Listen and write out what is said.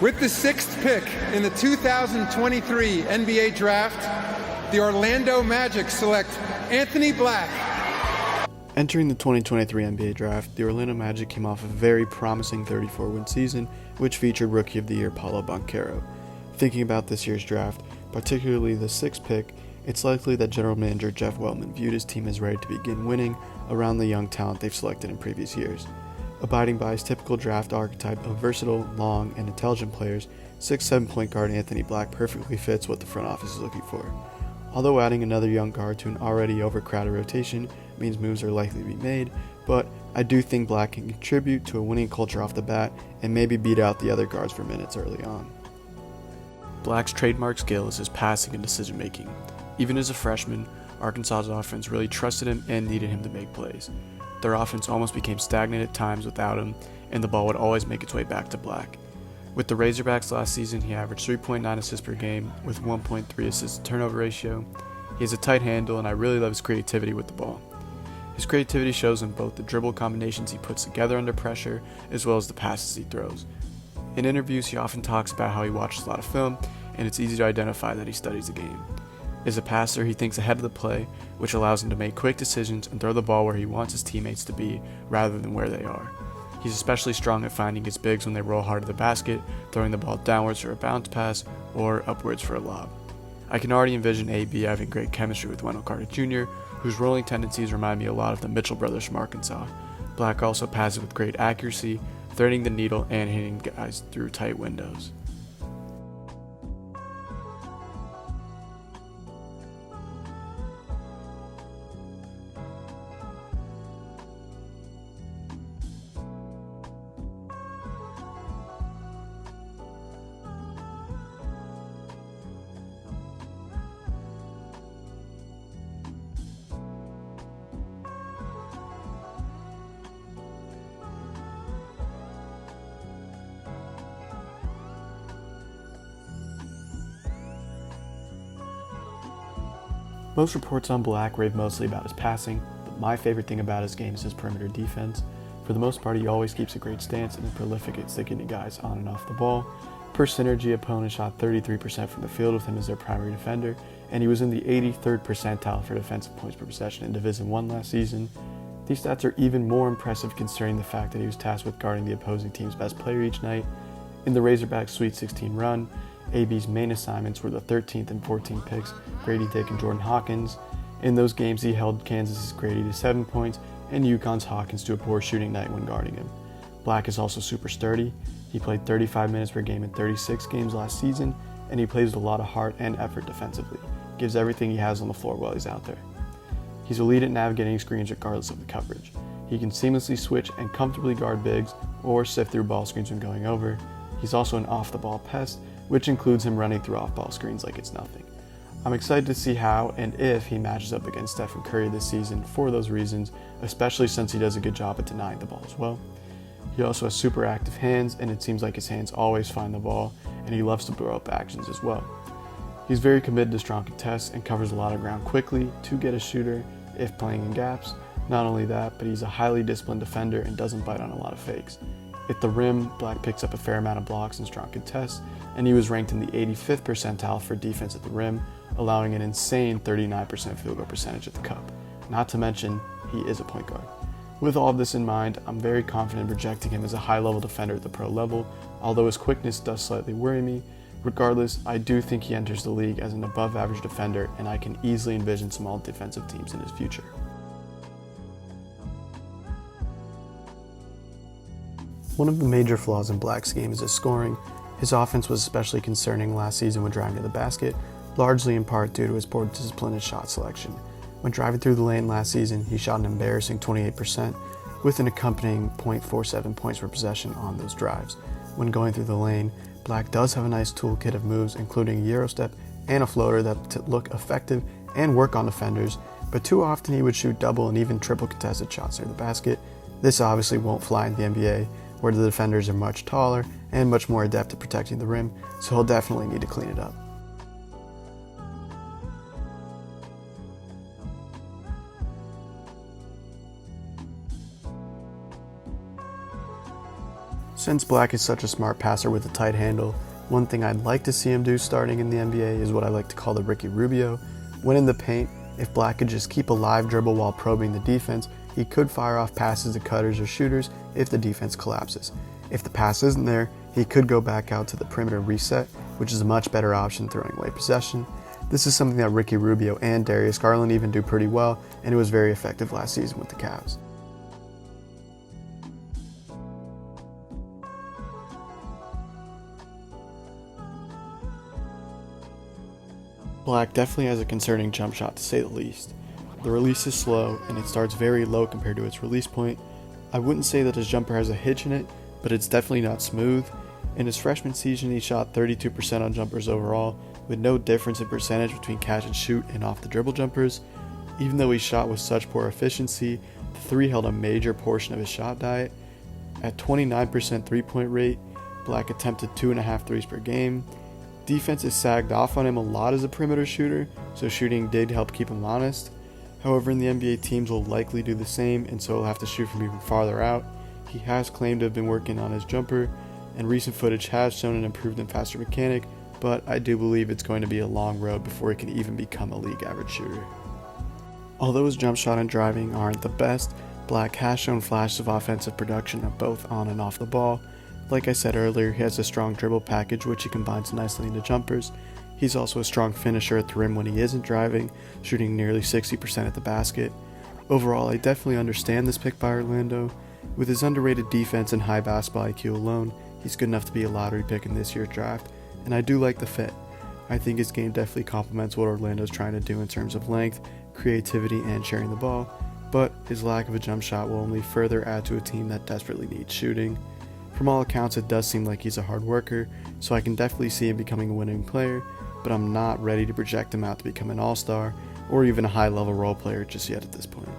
With the 6th pick in the 2023 NBA Draft, the Orlando Magic select Anthony Black. Entering the 2023 NBA Draft, the Orlando Magic came off a very promising 34-win season, which featured Rookie of the Year Paolo Banchero. Thinking about this year's draft, particularly the 6th pick, it's likely that General Manager Jeff Weltman viewed his team as ready to begin winning around the young talent they've selected in previous years. Abiding by his typical draft archetype of versatile, long, and intelligent players, 6'7" point guard Anthony Black perfectly fits what the front office is looking for. Although adding another young guard to an already overcrowded rotation means moves are likely to be made, but I do think Black can contribute to a winning culture off the bat and maybe beat out the other guards for minutes early on. Black's trademark skill is his passing and decision making. Even as a freshman, Arkansas's offense really trusted him and needed him to make plays. Their offense almost became stagnant at times without him, and the ball would always make its way back to Black. With the Razorbacks last season, he averaged 3.9 assists per game with 1.3 assist-to-turnover ratio. He has a tight handle, and I really love his creativity with the ball. His creativity shows in both the dribble combinations he puts together under pressure, as well as the passes he throws. In interviews, he often talks about how he watches a lot of film, and it's easy to identify that he studies the game. As a passer, he thinks ahead of the play, which allows him to make quick decisions and throw the ball where he wants his teammates to be, rather than where they are. He's especially strong at finding his bigs when they roll hard to the basket, throwing the ball downwards for a bounce pass, or upwards for a lob. I can already envision AB having great chemistry with Wendell Carter Jr., whose rolling tendencies remind me a lot of the Mitchell brothers from Arkansas. Black also passes with great accuracy, threading the needle and hitting guys through tight windows. Most reports on Black rave mostly about his passing, but my favorite thing about his game is his perimeter defense. For the most part, he always keeps a great stance and is prolific at sticking guys on and off the ball. Per synergy, opponents shot 33% from the field with him as their primary defender, and he was in the 83rd percentile for defensive points per possession in Division I last season. These stats are even more impressive considering the fact that he was tasked with guarding the opposing team's best player each night. In the Razorbacks Sweet 16 run, AB's main assignments were the 13th and 14th picks, Grady Dick and Jordan Hawkins. In those games, he held Kansas's Grady to 7 points and UConn's Hawkins to a poor shooting night when guarding him. Black is also super sturdy. He played 35 minutes per game in 36 games last season, and he plays with a lot of heart and effort defensively. Gives everything he has on the floor while he's out there. He's elite at navigating screens regardless of the coverage. He can seamlessly switch and comfortably guard bigs or sift through ball screens when going over. He's also an off-the-ball pest, which includes him running through off-ball screens like it's nothing. I'm excited to see how and if he matches up against Stephen Curry this season for those reasons, especially since he does a good job at denying the ball as well. He also has super active hands, and it seems like his hands always find the ball, and he loves to blow up actions as well. He's very committed to strong contests and covers a lot of ground quickly to get a shooter if playing in gaps. Not only that, but he's a highly disciplined defender and doesn't bite on a lot of fakes. At the rim, Black picks up a fair amount of blocks and strong contests, and he was ranked in the 85th percentile for defense at the rim, allowing an insane 39% field goal percentage at the cup. Not to mention, he is a point guard. With all of this in mind, I'm very confident projecting him as a high-level defender at the pro level, although his quickness does slightly worry me. Regardless, I do think he enters the league as an above-average defender, and I can easily envision some all-defensive teams in his future. One of the major flaws in Black's game is his scoring. His offense was especially concerning last season when driving to the basket, largely in part due to his poor discipline and shot selection. When driving through the lane last season, he shot an embarrassing 28%, with an accompanying .47 points per possession on those drives. When going through the lane, Black does have a nice toolkit of moves, including a Euro step and a floater that look effective and work on defenders, but too often he would shoot double and even triple contested shots near the basket. This obviously won't fly in the NBA, where the defenders are much taller and much more adept at protecting the rim, so he'll definitely need to clean it up. Since Black is such a smart passer with a tight handle, one thing I'd like to see him do starting in the NBA is what I like to call the Ricky Rubio. When in the paint, if Black could just keep a live dribble while probing the defense, he could fire off passes to cutters or shooters if the defense collapses. If the pass isn't there, he could go back out to the perimeter reset, which is a much better option throwing away possession. This is something that Ricky Rubio and Darius Garland even do pretty well, and it was very effective last season with the Cavs. Black definitely has a concerning jump shot to say the least. The release is slow and it starts very low compared to its release point. I wouldn't say that his jumper has a hitch in it, but it's definitely not smooth. In his freshman season, he shot 32% on jumpers overall, with no difference in percentage between catch and shoot and off the dribble jumpers. Even though he shot with such poor efficiency, the three held a major portion of his shot diet. At 29% three-point rate, Black attempted 2.5 threes per game. Defenses sagged off on him a lot as a perimeter shooter, so shooting did help keep him honest. However, in the NBA, teams will likely do the same, and so he'll have to shoot from even farther out. He has claimed to have been working on his jumper, and recent footage has shown an improved and faster mechanic, but I do believe it's going to be a long road before he can even become a league average shooter. Although his jump shot and driving aren't the best, Black has shown flashes of offensive production of both on and off the ball. Like I said earlier, he has a strong dribble package which he combines nicely into jumpers. He's also a strong finisher at the rim when he isn't driving, shooting nearly 60% at the basket. Overall, I definitely understand this pick by Orlando. With his underrated defense and high basketball IQ alone, he's good enough to be a lottery pick in this year's draft, and I do like the fit. I think his game definitely complements what Orlando's trying to do in terms of length, creativity, and sharing the ball, but his lack of a jump shot will only further add to a team that desperately needs shooting. From all accounts, it does seem like he's a hard worker, so I can definitely see him becoming a winning player, but I'm not ready to project him out to become an all-star or even a high-level role player just yet at this point.